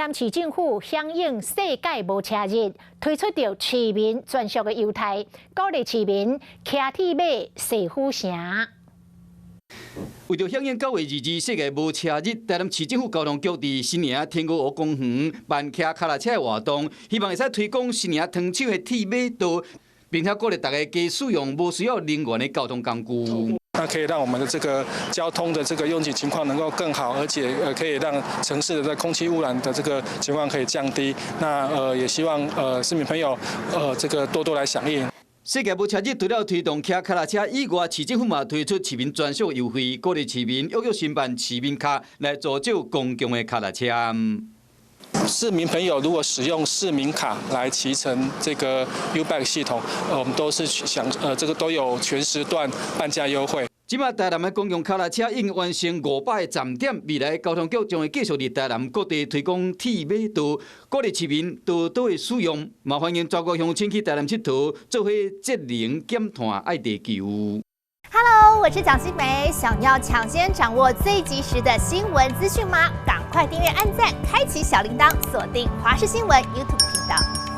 南市政府响应世界无车日，推出着市民专属的优待，鼓励市民骑铁马坐府城。为着响应9月2日世界无车日，台南市政府交通局伫新营天国湖公园办骑脚踏车的活动，希望会使推广新营长手的铁马道，并且鼓励大家加使用无需要能源的交通工具。那可以让我们的这个交通的这个拥挤情况能够更好，而且可以让城市的这空气污染的这个情况可以降低。那也希望市民朋友这个多多来响应。世界无车日除了推动骑脚踏车以外，市政府嘛推出市民专属优惠，鼓励市民踊跃申办市民卡来助救公共的脚踏车。市民朋友如果使用市民卡来骑乘这个 U-Bike 系统，我们都是这个都有全时段半价优惠。即马台南的公共脚踏车已经完成500个站点，未来交通局将会继续伫台南各地推广铁马道，鼓励市民多多的使用。嘛欢迎全国乡亲去台南佚佗，做伙节能减碳爱地球。Hello， 我是蒋欣梅。想要抢先掌握最及时的新闻资讯吗？赶快订阅、按赞、开启小铃铛，锁定华视新闻 YouTube 频道。